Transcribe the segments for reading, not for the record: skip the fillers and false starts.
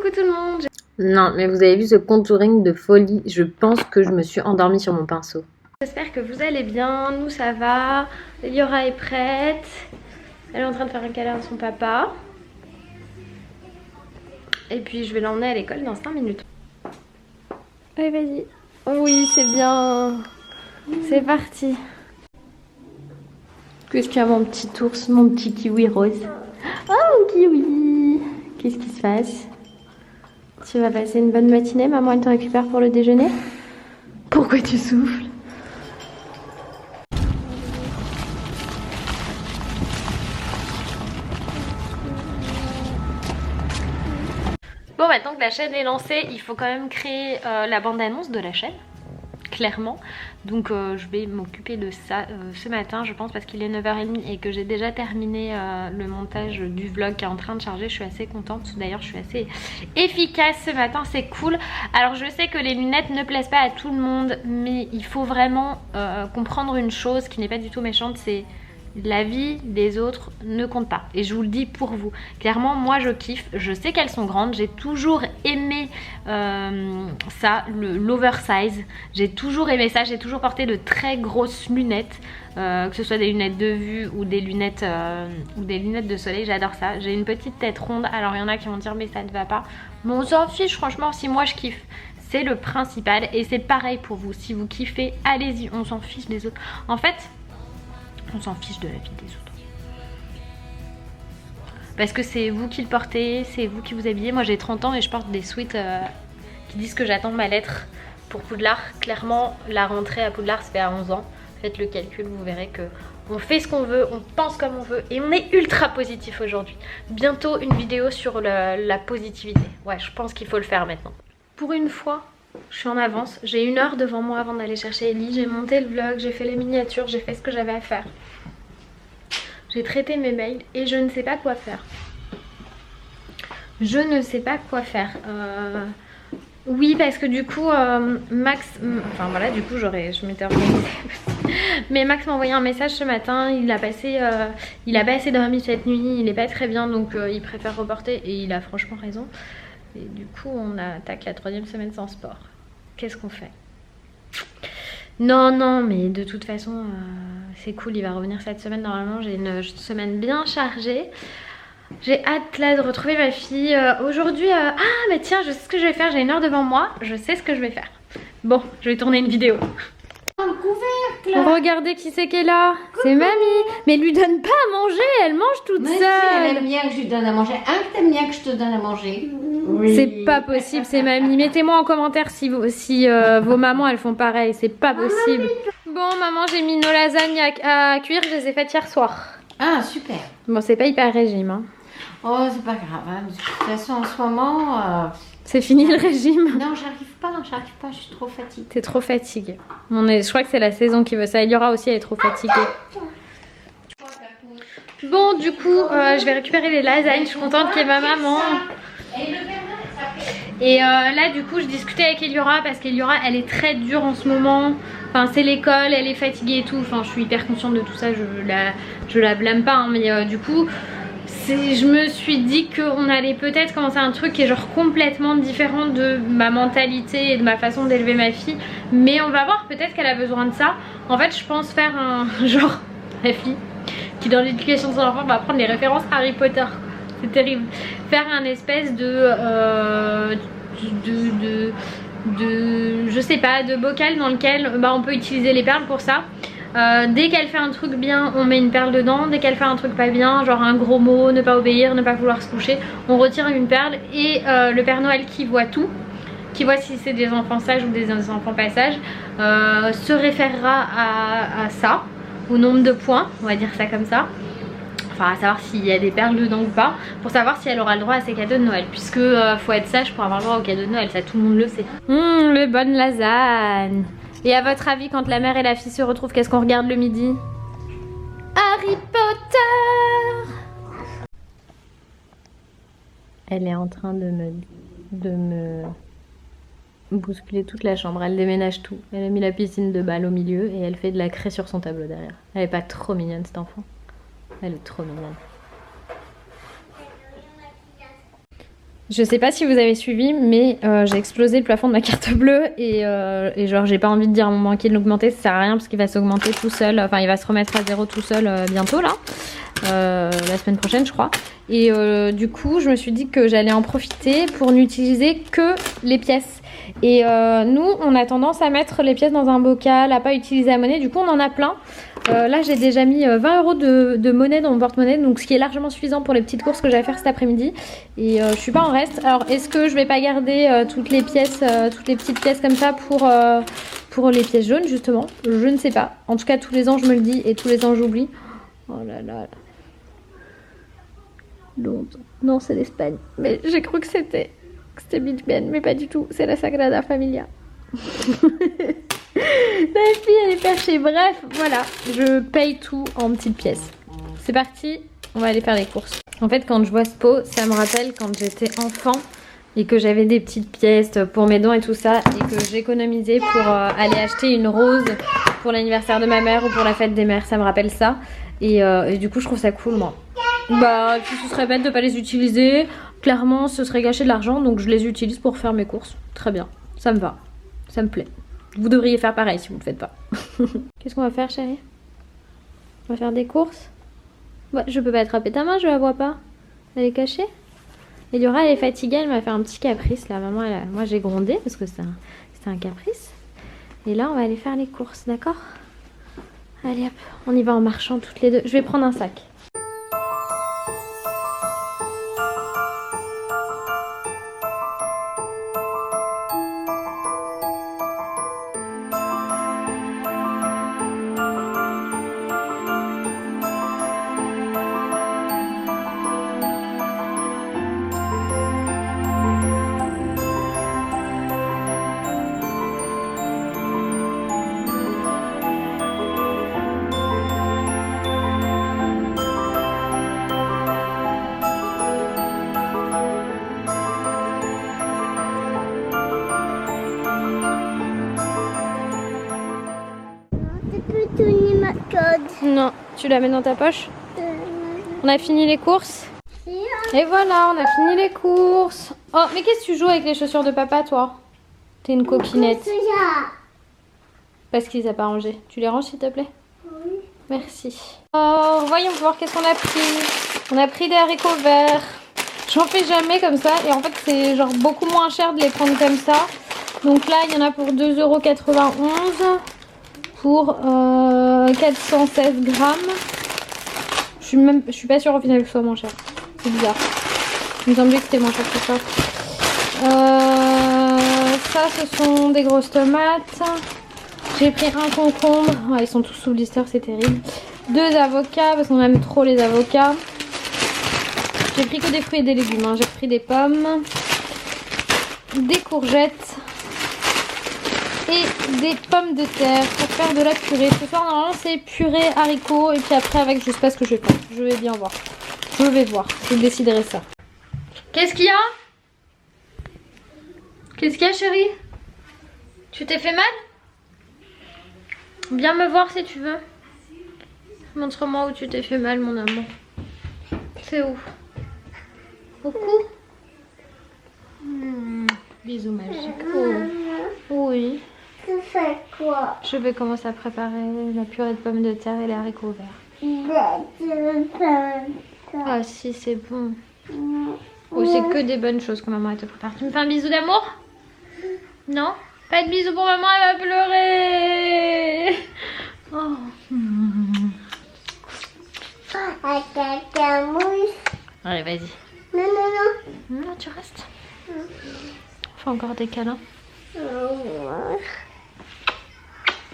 coucou tout le monde. Non, mais vous avez vu ce contouring de folie? Je pense que je me suis endormie sur mon pinceau. J'espère que vous allez bien, nous ça va. Eliora est prête. Elle est en train de faire un câlin à son papa. Et puis je vais l'emmener à l'école dans 5 minutes. Allez, vas-y. Oui, c'est bien. C'est parti. Qu'est-ce qu'il y a mon petit ours, mon petit kiwi rose? Oh mon kiwi! Qu'est-ce qui se passe? Tu vas passer une bonne matinée, maman elle te récupère pour le déjeuner? Pourquoi tu souffles? Bon, maintenant que la chaîne est lancée, il faut quand même créer la bande-annonce de la chaîne, clairement. Donc je vais m'occuper de ça ce matin, je pense, parce qu'il est 9h30 et que j'ai déjà terminé le montage du vlog qui est en train de charger. Je suis assez contente, d'ailleurs je suis assez efficace ce matin, c'est cool. Alors je sais que les lunettes ne plaisent pas à tout le monde, mais il faut vraiment comprendre une chose qui n'est pas du tout méchante, c'est... la vie des autres ne compte pas. Et je vous le dis pour vous. Clairement, moi je kiffe. Je sais qu'elles sont grandes. J'ai toujours aimé ça, l'oversize. J'ai toujours aimé ça. J'ai toujours porté de très grosses lunettes. Que ce soit des lunettes de vue ou des lunettes de soleil. J'adore ça. J'ai une petite tête ronde. Alors il y en a qui vont dire mais ça ne va pas. Mais on s'en fiche franchement si moi je kiffe. C'est le principal. Et c'est pareil pour vous. Si vous kiffez, allez-y. On s'en fiche des autres. En fait... on s'en fiche de la vie des autres. Parce que c'est vous qui le portez, c'est vous qui vous habillez. Moi j'ai 30 ans et je porte des sweats qui disent que j'attends ma lettre pour Poudlard. Clairement, la rentrée à Poudlard se fait à 11 ans. Faites le calcul, vous verrez que on fait ce qu'on veut, on pense comme on veut et on est ultra positif aujourd'hui. Bientôt une vidéo sur la positivité. Ouais, je pense qu'il faut le faire maintenant. Pour une fois, je suis en avance, j'ai 1 heure devant moi avant d'aller chercher Ellie, j'ai monté le vlog, j'ai fait les miniatures, j'ai fait ce que j'avais à faire. J'ai traité mes mails et je ne sais pas quoi faire. Je ne sais pas quoi faire. Oui, parce que du coup, Max... enfin voilà, du coup, je m'étais organisée. Mais Max m'a envoyé un message ce matin, il a pas assez dormi cette nuit, il est pas très bien, donc il préfère reporter et il a franchement raison. Et du coup, on attaque la 3e semaine sans sport. Qu'est-ce qu'on fait? Non, mais de toute façon, c'est cool, il va revenir cette semaine. Normalement, j'ai une semaine bien chargée. J'ai hâte là de retrouver ma fille. Aujourd'hui, ah, mais tiens, je sais ce que je vais faire. J'ai 1 heure devant moi, je sais ce que je vais faire. Bon, je vais tourner une vidéo. Un couvercle. Regardez qui c'est qui est là. C'est mamie. Mais lui donne pas à manger, elle mange toute Mais seule. si, elle aime bien que je lui donne à manger. T'aimes bien que je te donne à manger. Oui. C'est pas possible, c'est mamie. Mettez-moi en commentaire si vos mamans elles font pareil, c'est pas possible. Bon maman, j'ai mis nos lasagnes à cuire, je les ai faites hier soir. Ah, super. Bon, c'est pas hyper régime hein. Oh, c'est pas grave. Hein. De toute façon, en ce moment... C'est fini le régime? Non, j'arrive pas, je suis trop fatiguée. T'es trop fatiguée. Je crois que c'est la saison qui veut ça. Eliora aussi, elle est trop fatiguée. Bon, du coup, je vais récupérer les lasagnes. Je suis contente qu'il y ait ma maman. Et là, du coup, je discutais avec Eliora parce qu'Eliora, elle est très dure en ce moment. Enfin, c'est l'école, elle est fatiguée et tout. Enfin, je suis hyper consciente de tout ça. Je la blâme pas, hein, mais du coup... je me suis dit qu'on allait peut-être commencer un truc qui est genre complètement différent de ma mentalité et de ma façon d'élever ma fille. Mais on va voir, peut-être qu'elle a besoin de ça. En fait, je pense faire un genre, la fille qui dans l'éducation de son enfant va prendre les références Harry Potter. C'est terrible. Faire un espèce je sais pas, de bocal dans lequel on peut utiliser les perles pour ça. Dès qu'elle fait un truc bien, on met une perle dedans. Dès qu'elle fait un truc pas bien, genre un gros mot, ne pas obéir, ne pas vouloir se coucher, on retire une perle. Et le Père Noël qui voit tout, qui voit si c'est des enfants sages ou des enfants pas sages, se référera à ça, au nombre de points, on va dire ça comme ça. Enfin, à savoir s'il y a des perles dedans ou pas, pour savoir si elle aura le droit à ses cadeaux de Noël. Puisque faut être sage pour avoir le droit aux cadeaux de Noël, ça tout le monde le sait. Les bonnes lasagnes. Et à votre avis, quand la mère et la fille se retrouvent, qu'est-ce qu'on regarde le midi? Harry Potter. Elle est en train de me bousculer toute la chambre. Elle déménage tout. Elle a mis la piscine de balle au milieu et elle fait de la craie sur son tableau derrière. Elle est pas trop mignonne cette enfant? Elle est trop mignonne. Je sais pas si vous avez suivi, mais j'ai explosé le plafond de ma carte bleue et genre j'ai pas envie de dire à mon banquier de l'augmenter, ça sert à rien parce qu'il va s'augmenter tout seul, enfin il va se remettre à zéro tout seul bientôt là, la semaine prochaine je crois. Et du coup je me suis dit que j'allais en profiter pour n'utiliser que les pièces. Et nous on a tendance à mettre les pièces dans un bocal, à pas utiliser la monnaie, du coup on en a plein. Là j'ai déjà mis 20 € de monnaie dans mon porte-monnaie, donc ce qui est largement suffisant pour les petites courses que j'allais faire cet après-midi. Et je suis pas en reste. Alors est-ce que je vais pas garder toutes les pièces, toutes les petites pièces comme ça pour les pièces jaunes justement? Je ne sais pas. En tout cas tous les ans je me le dis et tous les ans j'oublie. Oh là là. Londres. Non c'est l'Espagne. Mais j'ai cru que c'était Big Ben, mais pas du tout. C'est la Sagrada Familia. La fille elle est perchée. Bref, voilà, je paye tout en petites pièces. C'est parti, on va aller faire les courses. En fait quand je vois ce pot, ça me rappelle quand j'étais enfant et que j'avais des petites pièces pour mes dents et tout ça et que j'économisais pour aller acheter une rose pour l'anniversaire de ma mère ou pour la fête des mères. Ça me rappelle ça et du coup je trouve ça cool moi. Bah ce serait bête de pas les utiliser. Clairement ce serait gâcher de l'argent, donc je les utilise pour faire mes courses. Très bien, ça me va, ça me plaît. Vous devriez faire pareil si vous ne le faites pas. Qu'est-ce qu'on va faire chérie? On va faire des courses? Ouais, je peux pas attraper ta main, je la vois pas. Elle est cachée? Eliora elle est fatiguée, elle m'a fait un petit caprice là. Maman, moi j'ai grondé parce que c'était un caprice. Et là on va aller faire les courses, d'accord? Allez hop, on y va en marchant toutes les deux. Je vais prendre un sac. Non, tu la mets dans ta poche. On a fini les courses. Et voilà, on a fini les courses. Oh, mais qu'est-ce que tu joues avec les chaussures de papa, toi? T'es une coquinette. Parce qu'il les a pas rangées. Tu les ranges, s'il te plaît? Oui. Merci. Oh, voyons voir qu'est-ce qu'on a pris. On a pris des haricots verts. J'en fais jamais comme ça. Et en fait, c'est genre beaucoup moins cher de les prendre comme ça. Donc là, il y en a pour 2,91 € pour 416 grammes. Je suis pas sûre au final que ce soit moins cher. C'est bizarre. Il me semblait que c'était moins cher que ça. Ça, ce sont des grosses tomates. J'ai pris un concombre. Ah, ils sont tous sous blister, c'est terrible. 2 avocats, parce qu'on aime trop les avocats. J'ai pris que des fruits et des légumes. Hein. J'ai pris des pommes, des courgettes et des pommes de terre pour faire de la purée. Ce soir, normalement, c'est purée, haricots. Et puis après, avec, je sais pas ce que je vais faire. Je vais bien voir. Je vais voir. Je déciderai ça. Qu'est-ce qu'il y a? Qu'est-ce qu'il y a, chérie? Tu t'es fait mal? Viens me voir si tu veux. Montre-moi où tu t'es fait mal, mon amour. C'est où? Au cou? Bisous magiques. Oh. Oui. Tu fais quoi? Je vais commencer à préparer la purée de pommes de terre et les haricots verts. Ah si, c'est bon. Oh, c'est que des bonnes choses que maman te prépare. Tu me fais un bisou d'amour? Non? Pas de bisous pour maman, elle va pleurer. Oh. Allez, vas-y. Non. Non, tu restes. Faut encore des câlins.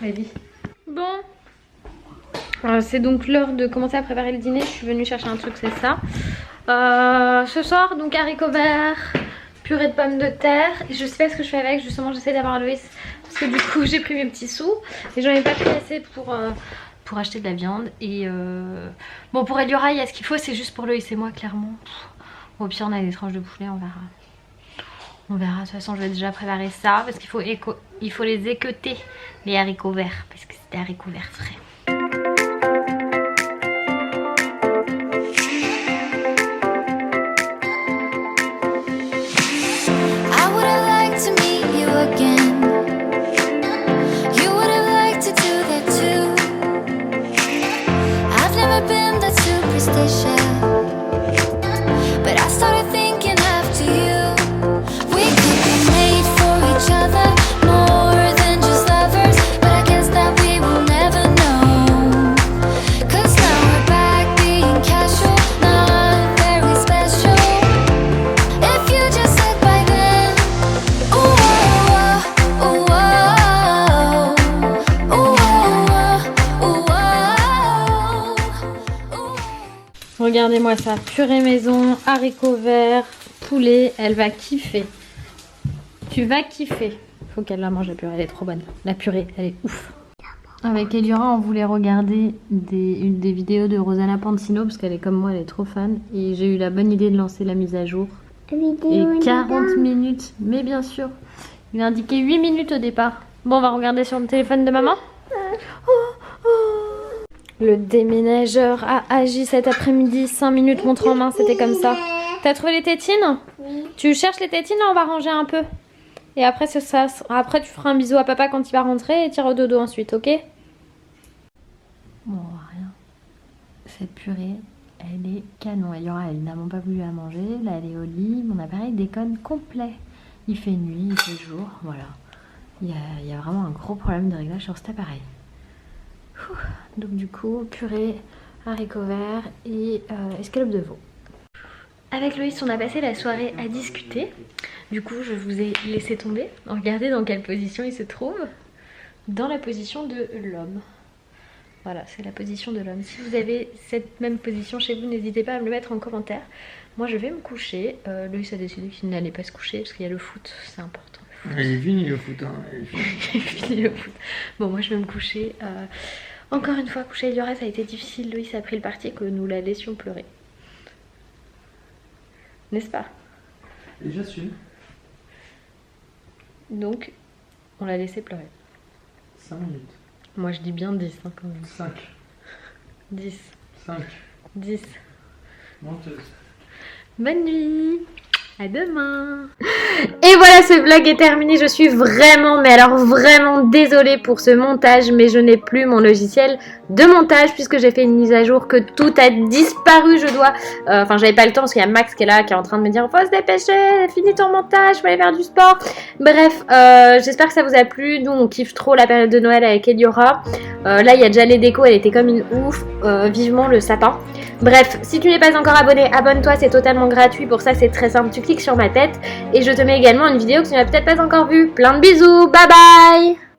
Vas-y. Bon. C'est donc l'heure de commencer à préparer le dîner. Je suis venue chercher un truc, c'est ça. Ce soir, donc haricots verts, purée de pommes de terre. Et je sais pas ce que je fais avec. Justement, j'essaie d'avoir Loïs. Parce que du coup, j'ai pris mes petits sous. Et j'en ai pas pris assez pour acheter de la viande. Et bon, pour Eliora, il y a ce qu'il faut. C'est juste pour Loïs et moi, clairement. Bon, au pire, on a des tranches de poulet. On verra. On verra. De toute façon, je vais déjà préparer ça. Parce qu'il faut, les équeuter, les haricots verts. Parce que c'est des haricots verts frais. again. You would have liked to do that too. I've never been that superstitious, but I started thinking after you, we could be made for each other, more than just lovers. But I guess that we will never know, 'cause now we're back being casual, not very special. If you just said by then, ooh, oh, oh, oh, oh, oh, oh, oh. Regardez-moi ça, purée maison, haricots verts, poulet, elle va kiffer. Tu vas kiffer. Faut qu'elle la mange la purée, elle est trop bonne. La purée, elle est ouf. Avec Eliora, on voulait regarder des vidéos de Rosanna Pansino parce qu'elle est comme moi, elle est trop fan. Et j'ai eu la bonne idée de lancer la mise à jour. Et 40 minutes, mais bien sûr. Il a indiqué 8 minutes au départ. Bon, on va regarder sur le téléphone de maman. Le déménageur a agi cet après-midi. 5 minutes montre en main, c'était comme ça. T'as trouvé les tétines? Oui. Tu cherches les tétines? Là, on va ranger un peu. Et après, c'est ça. Après, tu feras un bisou à papa quand il va rentrer et tu iras au dodo ensuite, ok? Bon, rien. Cette purée, elle est canon. Elle aura évidemment pas voulu la manger. Là, elle est au lit. Mon appareil déconne complet. Il fait nuit, il fait jour. Voilà. Il y a vraiment un gros problème de réglage sur cet appareil. Donc du coup, purée, haricots verts et escalope de veau. Avec Loïs, on a passé la soirée à discuter. Du coup, je vous ai laissé tomber. Regardez dans quelle position il se trouve. Dans la position de l'homme. Voilà, c'est la position de l'homme. Si vous avez cette même position chez vous, n'hésitez pas à me le mettre en commentaire. Moi, je vais me coucher. Loïs a décidé qu'il n'allait pas se coucher parce qu'il y a le foot, c'est important. Il est fini le foot, hein. Il est fini le foot. Bon, moi, je vais me coucher. Encore une fois, coucher Eliora, ça a été difficile. Loïs a pris le parti que nous la laissions pleurer. N'est-ce pas? Et j'assume. Donc, on l'a laissé pleurer. 5 minutes. Moi, je dis bien 10 hein, quand même. 5. 10. 5. 10. Menteuse. Bonne nuit. À demain. Et voilà, ce vlog est terminé. Je suis vraiment, mais alors vraiment désolée pour ce montage, mais je n'ai plus mon logiciel de montage puisque j'ai fait une mise à jour, que tout a disparu. Je dois, enfin j'avais pas le temps parce qu'il y a Max qui est là, qui est en train de me dire faut se dépêcher, finis ton montage, faut aller faire du sport. Bref, j'espère que ça vous a plu. Nous on kiffe trop la période de Noël avec Eliora. Là il y a déjà les décos, elle était comme une ouf. Vivement le sapin. Bref, si tu n'es pas encore abonné, abonne-toi, c'est totalement gratuit. Pour ça c'est très simple, tu cliques sur ma tête et je te mets également une vidéo que tu n'as peut-être pas encore vue. Plein de bisous, bye bye.